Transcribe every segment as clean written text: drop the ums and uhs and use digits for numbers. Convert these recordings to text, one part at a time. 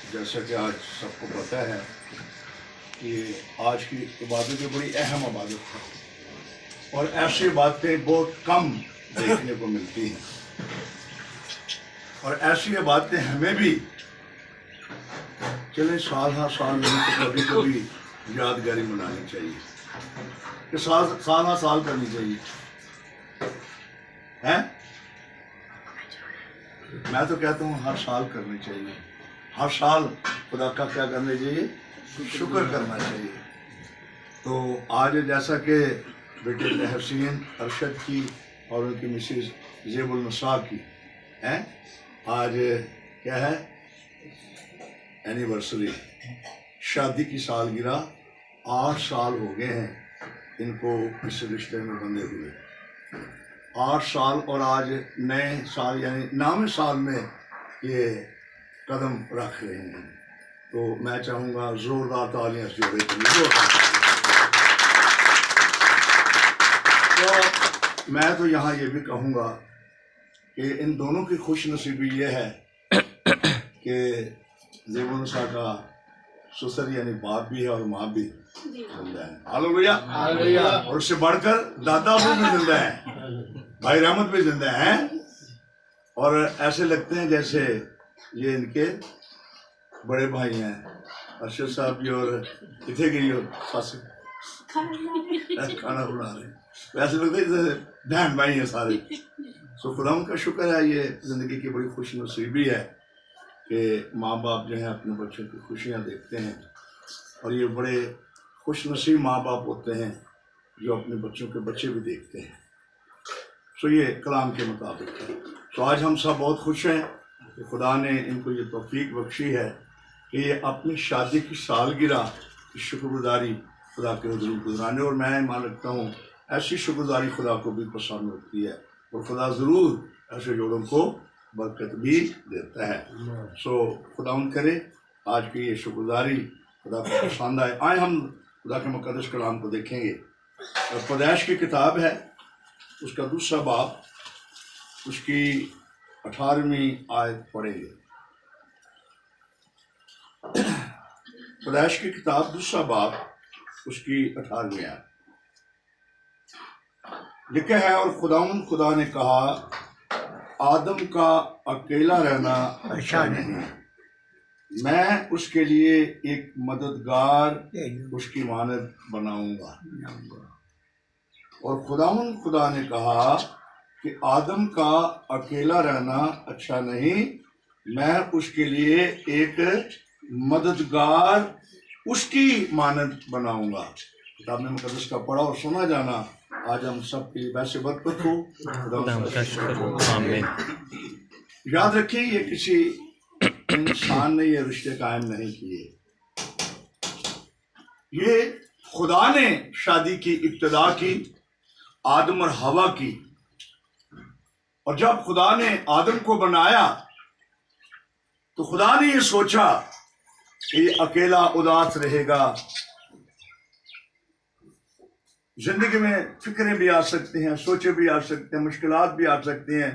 जैसा कि आज सबको पता है कि आज की इबादत एक बड़ी अहम इबादत है और ऐसी बातें बहुत कम देखने को मिलती हैं और ऐसी बातें हमें भी चले साल हर साल नहीं तो कभी कभी यादगारी मनानी चाहिए कि साल हर साल करनी चाहिए हैं। मैं तो कहता हूँ हर साल करनी चाहिए, हर साल खुदा का क्या करना चाहिए, शुक्र करना चाहिए। तो आज जैसा कि बेटे तहसीन अरशद की और उनकी मिसेज ज़ेबुल नसा की हैं, आज क्या है एनिवर्सरी, शादी की सालगिरह। 8 साल हो गए हैं इनको इस रिश्ते में बंधे हुए, 8 साल। और आज नए साल यानी 9वें साल में ये कदम रख रहे हैं। तो मैं चाहूँगा ज़ोरदार तालियां जोड़े के लिए। तो मैं तो यहाँ ये भी कहूँगा कि इन दोनों की खुश नसीबी ये है कि ज़ेबुल नसा का ससुर यानी बाप भी है और माँ भी जिंदा है, हालेलुया। और उससे बढ़कर दादा भी जिंदा है, भाई रहमत भी जिंदा है। और ऐसे लगते हैं जैसे ये इनके बड़े भाई हैं, अरशद साहब भी और किथे गई हो सास खाना बना रहे, वैसे लगते हैं जैसे बहन भाई हैं सारे। सो खुदा का शुक्र है, ये ज़िंदगी की बड़ी खुश नसीबी है कि माँ बाप जो हैं अपने बच्चों की खुशियाँ देखते हैं और ये बड़े खुश नसीब माँ बाप होते हैं जो अपने बच्चों के बच्चे भी देखते हैं। सो ये कलाम के मुताबिक है। तो आज हम सब बहुत खुश हैं कि खुदा ने इनको ये तौफीक बख्शी है कि ये अपनी शादी की सालगिरह की शुक्रगुजारी खुदा के हुज़ूर गुज़राने। और मैं मान रखता हूँ ऐसी शुक्रगुजारी खुदा को भी पसंद होती है और खुदा ज़रूर ऐसे जोड़ों को बरकत भी देता है। सो खुदा करे आज की ये शुक्रगुजारी खुदा को पसंद आए। आए हम खुदा के मुक़द्दस कलाम को देखेंगे। पैदाइश की किताब है, उसका 2 बाब, उसकी 18वीं आयत पढ़ेंगे। पैदाइश की किताब 2 बाब, उसकी 18वीं आयत लिखा है, और खुदा ने कहा आदम का अकेला रहना अच्छा नहीं, मैं उसके लिए एक मददगार उसकी मानद बनाऊंगा। और खुदा ने कहा कि आदम का अकेला रहना अच्छा नहीं, मैं उसके लिए एक मददगार उसकी मानद बनाऊंगा। किताब में मुक़द्दस का पढ़ा और सुना जाना आज हम सब के लिए वैसे बरकत हो। याद रखिए, ये किसी इंसान ने ये रिश्ते कायम नहीं किए, ये खुदा ने शादी की इब्तिदा की आदम और हवा की। और जब खुदा ने आदम को बनाया तो खुदा ने ये सोचा कि ये अकेला उदास रहेगा। जिंदगी में फिक्रें भी आ सकती हैं, सोचे भी आ सकते हैं, मुश्किलात भी आ सकती हैं,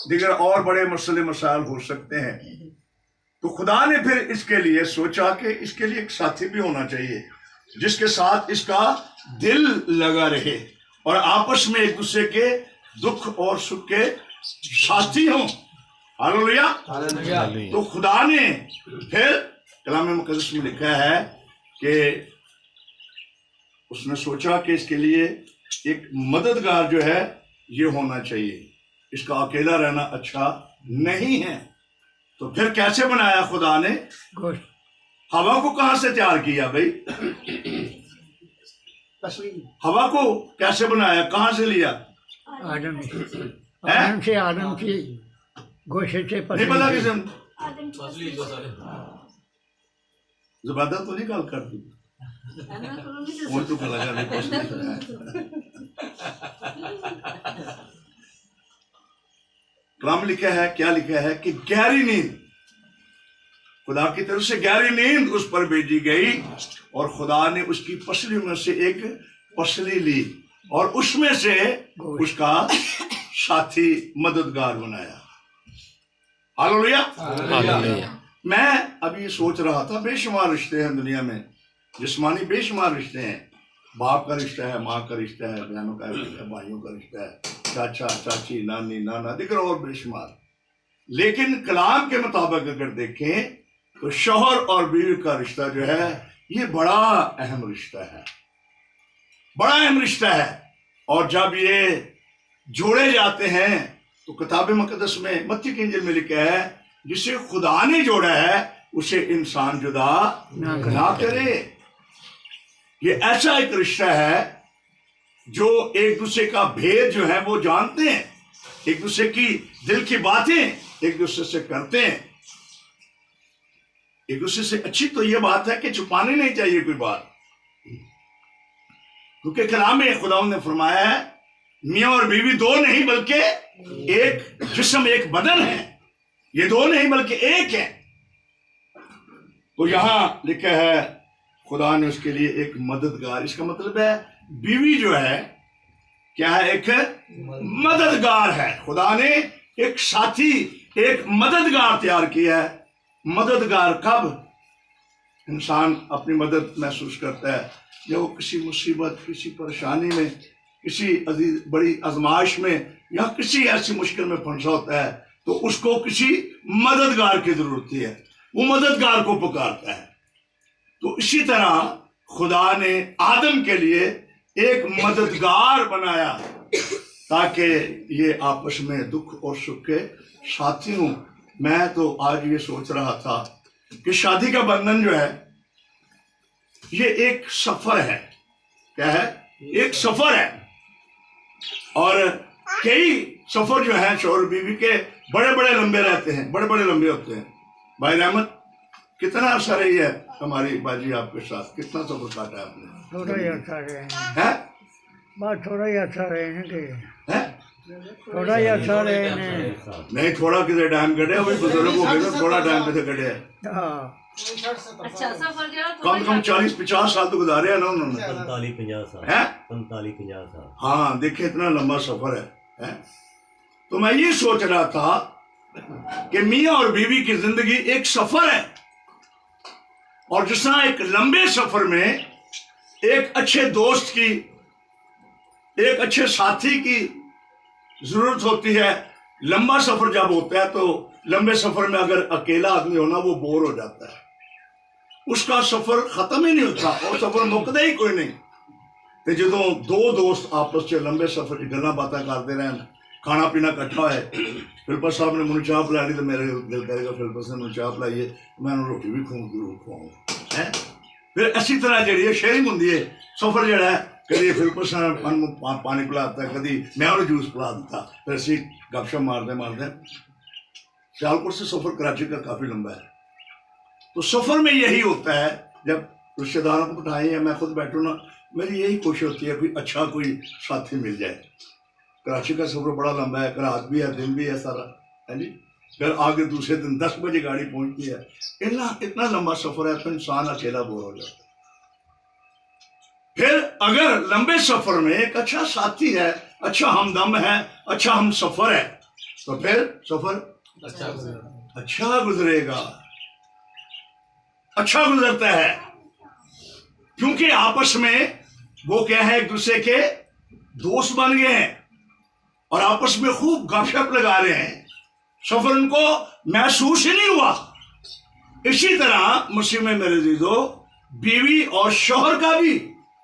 दीगर और बड़े मसले मसाइल हो सकते हैं। तो खुदा ने फिर इसके लिए सोचा कि इसके लिए एक साथी भी होना चाहिए जिसके साथ इसका दिल लगा रहे और आपस में एक दूसरे के दुख और सुख के साथी हों। हालेलुया। तो खुदा ने फिर कलाम मुक़द्दस में लिखा है कि उसने सोचा कि इसके लिए एक मददगार जो है ये होना चाहिए, इसका अकेला रहना अच्छा नहीं है। तो फिर कैसे बनाया खुदा ने? हवा को कहां से तैयार किया भाई? हवा को कैसे बनाया, कहां से लिया? आदम से आदम की गोशत से नहीं पता किसी ज़बादा तो नहीं गल कर दी वो तो लगा नहीं कलाम लिखा है, क्या लिखा है कि गहरी नींद, खुदा की तरफ से गहरी नींद उस पर भेजी गई और खुदा ने उसकी पसली में से एक पसली ली और उसमें से उसका साथी मददगार बनाया। हालेलुया। मैं अभी ये सोच रहा था, बेशुमार रिश्ते हैं दुनिया में, जिस्मानी बेशुमार रिश्ते हैं। बाप का रिश्ता है, माँ का रिश्ता है, बहनों का रिश्ता है, भाइयों का रिश्ता है, चाचा चाची, नानी नाना, दिख रहा और बेशुमार। लेकिन कलाम के मुताबिक अगर देखें तो शौहर और बीवी का रिश्ता जो है ये बड़ा अहम रिश्ता है, बड़ा अहम रिश्ता है। और जब ये जोड़े जाते हैं तो किताब मुकद्दस में मत्ती की इंजील में लिखा है, जिसे खुदा ने जोड़ा है उसे इंसान जुदा ना करे। ये ऐसा एक रिश्ता है जो एक दूसरे का भेद जो है वो जानते हैं, एक दूसरे की दिल की बातें एक दूसरे से करते हैं। एक दूसरे से अच्छी तो ये बात है कि छुपानी नहीं चाहिए कोई बात, क्योंकि कलाम में खुदा ने फरमाया है मियाँ और बीवी दो नहीं बल्कि एक जिस्म, एक बदन है। ये दो नहीं बल्कि एक है। तो यहां लिखा है खुदा ने उसके लिए एक मददगार, इसका मतलब है बीवी जो है क्या है, एक मददगार है। खुदा ने एक साथी, एक मददगार तैयार किया है। मददगार कब इंसान अपनी मदद महसूस करता है, जब वो किसी मुसीबत, किसी परेशानी में, किसी बड़ी आजमाइश में या किसी ऐसी मुश्किल में फंसा होता है तो उसको किसी मददगार की जरूरत होती है, वो मददगार को पुकारता है। तो इसी तरह खुदा ने आदम के लिए एक मददगार बनाया ताकि ये आपस में दुख और सुख के साथी हों। मैं तो आज ये सोच रहा था कि शादी का बंधन जो है ये एक सफर है। क्या है? एक सफर है। और कई सफर जो है शौहर बीवी के बड़े बड़े लंबे रहते हैं, बड़े बड़े लंबे होते हैं। भाई रहमत, कितना अर्सा रही है हमारी बाजी आपके साथ, कितना सफर काटा है आपने? थोड़ा ही अच्छा रहे हैं, बस थोड़ा ही अच्छा रहे हैं, थोड़ा ही अच्छा रहे हैं। नहीं, थोड़ा कितने टाइम कटे वही बुजुर्ग हो गए, थोड़ा टाइम कितने कटे है? अच्छा सफर गया, कम कम 40-50 साल तो गुजारे हैं ना उन्होंने। 45-50 साल है, 45-50 साल। हाँ देखिए इतना लंबा सफर है। तो मैं ये सोच रहा था कि मियाँ और बीवी की जिंदगी एक सफर है, और जिस तरह एक लंबे सफर में एक अच्छे दोस्त की, एक अच्छे साथी की जरूरत होती है। लंबा सफर जब होता है तो लंबे सफर में अगर अकेला आदमी होना वो बोर हो जाता है, उसका सफर खत्म ही नहीं होता और सफर मुकदा ही कोई नहीं। तो जो दो दोस्त आपस में लंबे सफर की गल्ला बातें करते रहे, खाना पीना इकट्ठा है, फिल्पर साहब ने मुझे चाह पिला दी तो मेरे दिल करेगा फिल्पर से मुझे चाह पिलाइए, मैं रोटी भी खुआऊंगा है। फिर इसी तरह जी शेयरिंग होंगी है। सफर जड़ा है, कभी फिल्पर साहब पानी पिलाता है, कभी मैं उन्हें जूस पिला देता, फिर असी गपशप मारते मारते। सियालकोट से सफर कराची का काफी लंबा है। तो सफर में यही होता है, जब रिश्तेदारों को बिठाएं या मैं खुद बैठूं ना, मेरी यही कोशिश होती है कोई अच्छा कोई साथी मिल जाए। कराची का सफर बड़ा लंबा है, रात भी है, दिन भी है, सारा है जी। फिर आगे दूसरे दिन 10 बजे गाड़ी पहुंचती है। इतना लंबा सफर है तो इंसान अकेला बोर हो जाता है। फिर अगर लंबे सफर में एक अच्छा साथी है, अच्छा हमदम है, अच्छा हम सफर है, तो फिर सफर अच्छा गुजरेगा, अच्छा गुजरता है, क्योंकि आपस में वो क्या है, एक दूसरे के दोस्त बन गए हैं और आपस में खूब गपशप लगा रहे हैं। सफर उनको महसूस ही नहीं हुआ। इसी तरह मसीह में मेरे अजीजों, बीवी और शौहर का भी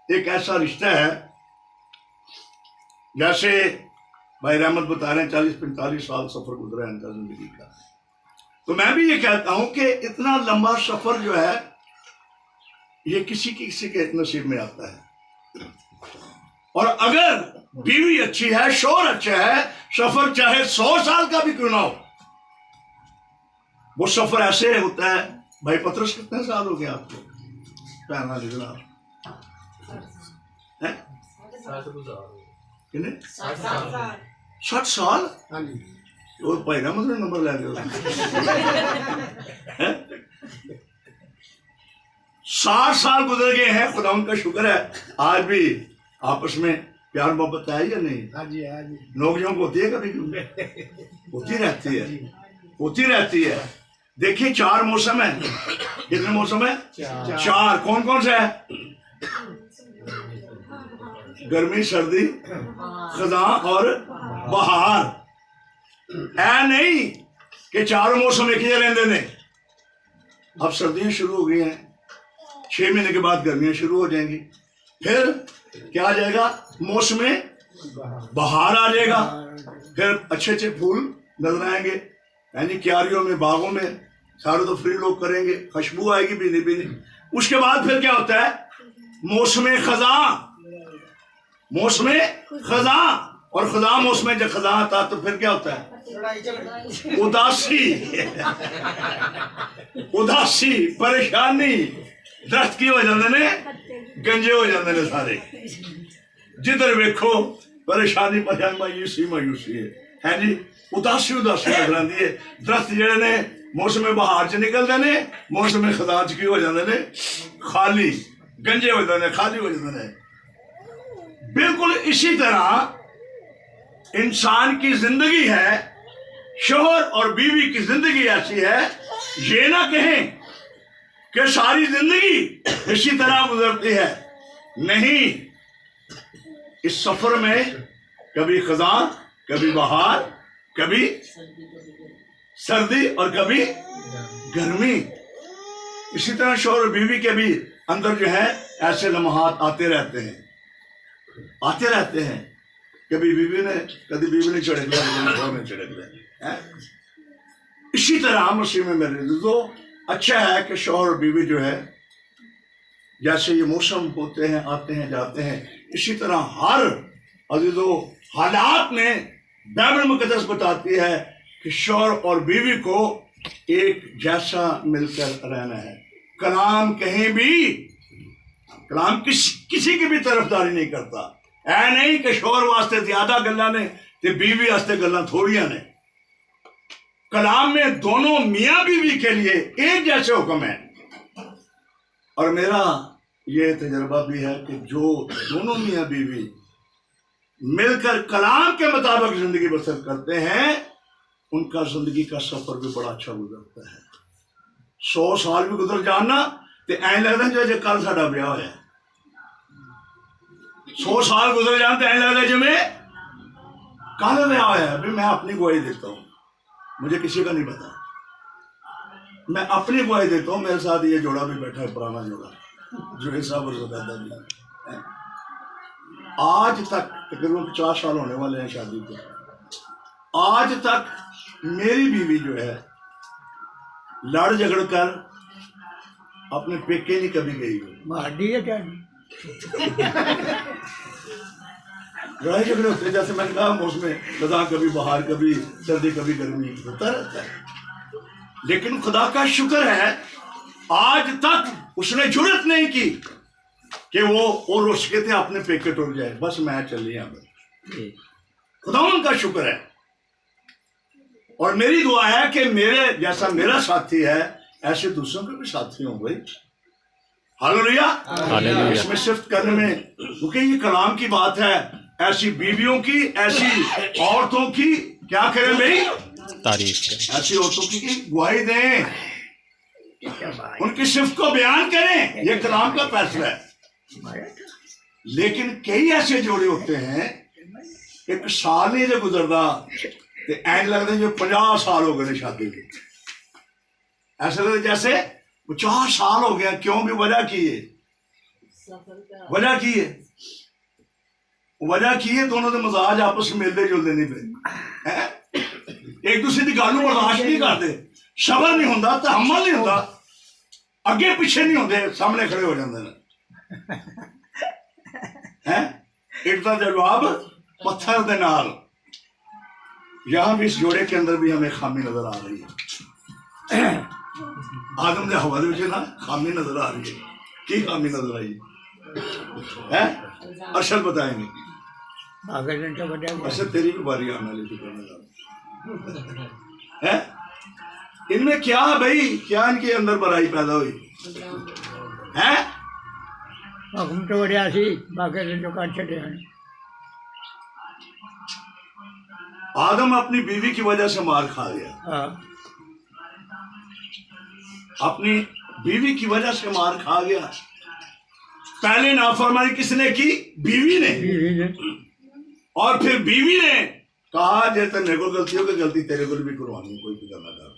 एक ऐसा रिश्ता है, जैसे भाई रहमत बता रहे हैं 40-45 साल सफर गुजरा है इनका जिंदगी का। तो मैं भी ये कहता हूं कि इतना लंबा सफर जो है ये किसी के नसीब में आता है। और अगर बीवी अच्छी है, शौहर अच्छा है, सफर चाहे 100 साल का भी क्यों ना हो, वो सफर ऐसे होता है। भाई पत्रस, कितने साल हो गए आपको? पहना जनाब 60 साल। और भाई ना मतलब नंबर ले लिया 60 साल गुजर गए हैं। खुदा उनका शुक्र है आज भी आपस में प्यार मोहब्बत है या नहीं? हाँ जी, हाँ जी। नौकरियों को होती है कभी होती रहती है, होती रहती है। देखिए 4 मौसम है। कितने मौसम है? 4। कौन कौन से है? गर्मी, सर्दी, खज़ां और बहार। ऐ नहीं कि 4 मौसम एक ही रहते ने। अब सर्दियां शुरू हो गई हैं, 6 महीने के बाद गर्मियां शुरू हो जाएंगी, फिर क्या आ जाएगा? मौसम बहार आ जाएगा, फिर अच्छे अच्छे फूल नजर आएंगे, यानी क्यारियों में, बागों में सारे तो फ्री लोग करेंगे, खुशबू आएगी पीने पीने। उसके बाद फिर क्या होता है? मौसम खज़ां। मौसम खज़ां, और खज़ां मौसम जब खज़ां आता तो फिर क्या होता है? उदासी। उदासी, परेशानी, दर्द की हो जाते ने, गंजे हो जाते ने सारे। जिधर देखो परेशानी, परेशानी, मायूसी मायूसी है जी। उदासी उदासी नजर आती है। दरख्त जेड़े ने मौसम बहार च निकलते ने, मौसम खज़ां च की हो जाते ने? खाली, गंजे हो जाते ने, खाली हो जाते ने। बिल्कुल इसी तरह इंसान की जिंदगी है, शोहर और बीवी की जिंदगी ऐसी है, ये ना कहें कि सारी जिंदगी इसी तरह गुजरती है। नहीं, इस सफर में कभी खज़ां, कभी बहार, कभी सर्दी और कभी गर्मी। इसी तरह शोहर और बीवी के भी अंदर जो है ऐसे लम्हात आते रहते हैं, आते रहते हैं। कभी बीवी ने छिड़क लिया, कभी शोहर ने छिड़क लिया। इसी तरह मसीह में मेरे दोस्तों, अच्छा है कि शोहर और बीवी जो है, जैसे ये मौसम होते हैं, आते हैं जाते हैं, इसी तरह हर अजीजों हालात में बाइबल मुकद्दस बताती है कि शोहर और बीवी को एक जैसा मिलकर रहना है। कलाम कहीं भी, कलाम किसी की भी तरफदारी नहीं करता। ऐ नहीं कि शोहर वास्ते ज्यादा गल्लां ने ते बीवी वास्ते गल्लां थोड़ियां ने। कलाम में दोनों मियाँ बीवी के लिए एक जैसे हुक्म है। और मेरा ये तजर्बा भी है कि जो दोनों मियाँ बीवी मिलकर कलाम के मुताबिक जिंदगी बसर करते हैं, उनका जिंदगी का सफर भी बड़ा अच्छा गुजरता है। 100 साल भी गुजर जाना तो ऐ लगता है जो कल साडा ब्याह होया। 100 साल गुजर जान तो ऐ लगता है जिमें कल ब्याह होया। अभी मैं अपनी गवाही देता हूँ, मुझे किसी का नहीं पता, मैं अपनी गवाही देता हूँ। मेरे साथ ये जोड़ा भी बैठा है, पुराना जोड़ा, जो साहब और ज़ुबैदा भी। आज तक तकरीबन 50 साल होने वाले हैं शादी को। आज तक मेरी बीवी जो है लड़ झगड़ कर अपने पेके नहीं कभी गई हुई। लड़ाई झगड़े होते, जैसे मैंने कहा, मौसम खज़ां, कभी बहार, कभी सर्दी, कभी गर्मी, होता रहता है। लेकिन खुदा का शुक्र है आज तक उसने जुर्रत नहीं की कि वो रुस के थे अपने पेके टुट जाए, बस मैं चली यहाँ। खुदा उनका शुक्र है। और मेरी दुआ है कि मेरे जैसा मेरा साथी है, ऐसे दूसरों के भी साथी हों भाई। हालेलुया। इसमें सिर्फ करने में, क्योंकि ये कलाम की बात है, ऐसी बीवियों की, ऐसी औरतों की क्या करें भाई? तारीफ करें। ऐसी औरतों की गवाही दें, उनकी सिर्फ को बयान करें, ये कलाम का फैसला है। लेकिन कई ऐसे जोड़े होते हैं, एक साल नहीं जो गुजरता तो ऐसा लगता है जो 50 साल हो गए शादी के। ऐसा लगता जैसे 50 साल हो गया। क्यों? भी वजह की है, वजह की है, वजह की है, दोनों के मजाज आपस में मिलते जुलते नहीं पे, एक दूसरे की गल बर्दाश्त नहीं करते, सबर नहीं होता, तहम्मुल नहीं होता, अगे पीछे नहीं होते, सामने खड़े हो जाते हैं। एक का जवाब पत्थर दे नाल। यहां भी इस जोड़े के अंदर भी हमें खामी नजर आ रही है। आदम के हवा दे ना खामी नजर आ रही है। की खामी नजर आई है? अरशद बताएंगे। अच्छा, तेरी भी बारी आने वाली थी है? इनमें क्या भाई, क्या इनके अंदर बुराई पैदा हुई है? हुक्म तो बढ़िया सी, बाकी दिन जो कर छड़े हैं। आदम अपनी बीवी की वजह से मार खा गया। अपनी बीवी की वजह से मार खा गया। पहले नाफरमानी किसने की? बीवी ने। बीवी ने और फिर बीवी ने कहा जैसे मेरे को गलती हो, कि गलती तेरे को भी करवानी, कोई फिक्र ना कर,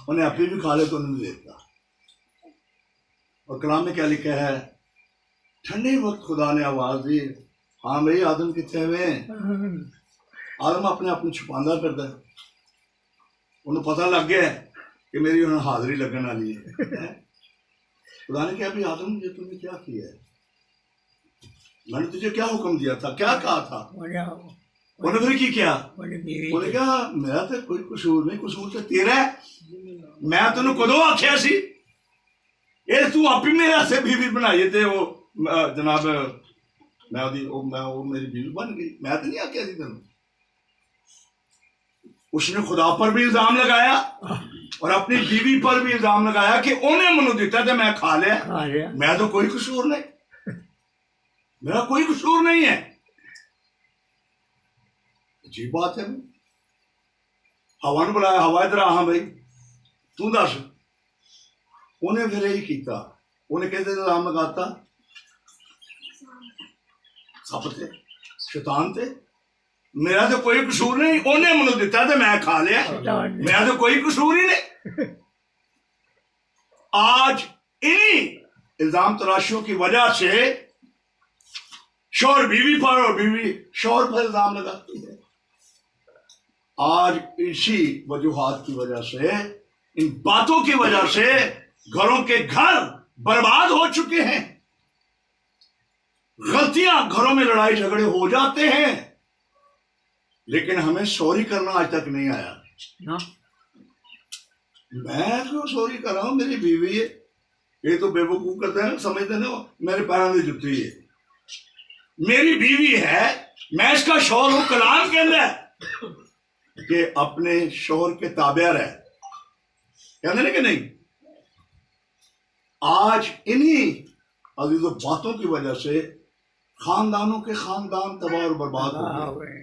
उन्हें अपनी भी खा ले तो उन्हें देता। और कलाम में क्या लिखा है? ठंडे वक्त खुदा ने आवाज दी, हाँ भाई आदम कितने हुए? आदम अपने आप छुपांदा करता है, उन्हें पता लग गया कि मेरी उन्हें हाजिरी लगने वाली है। खुदा ने कहा, भी आदम ये तुमने क्या किया है? मैंने तुझे क्या हुक्म दिया था, क्या कहा था? उन्हें फिर की क्या? उन्हें कहा मेरा तो कोई कसूर नहीं, कसूर तो तेरा है। मैं तेन कदों आख्या सी ये तू आप ही मेरे से बीवी बनाई थे वो जनाब, मैं मेरी बीवी बन गई, मैं तो नहीं आख्या सी तेन। उसने खुदा पर भी इल्जाम लगाया और अपनी बीवी पर भी इल्जाम लगाया कि उन्हें मनु दिता तो मैं खा लिया, मैं तो कोई कसूर नहीं, मेरा कोई कसूर नहीं है। अजीब बात है। हवा ने बुलाया, हवा इधर आ, हाँ भाई तू दस। उन्हें फिर यही किया, उन्हें कहते इल्जाम लगाता सब थे, शैतान थे, मेरा तो कोई कसूर नहीं, उन्हें मनु दिता तो मैं खा लिया, मेरा तो कोई कसूर ही नहीं। आज इन्हीं इल्जाम तराशियों की वजह से शौहर बीवी पर और बीवी शौहर पर इल्जाम लगाती है। आज इसी वजूहात की वजह से, इन बातों की वजह से घरों के घर बर्बाद हो चुके हैं। गलतियां घरों में लड़ाई झगड़े हो जाते हैं, लेकिन हमें सॉरी करना आज तक नहीं आया ना। मैं क्यों सॉरी कर रहा हूं? मेरी बीवी है, ये तो बेवकूफ करते हैं, समझते ना मेरे पैरों में जुती है, मेरी बीवी है, मैं इसका शौहर हूं। कलाम के अंदर कि अपने शौहर के ताबेदार है, कहते ना कि नहीं। आज इन्हीं अजीजों बातों की वजह से खानदानों के खानदान तबाह और बर्बाद हो गए।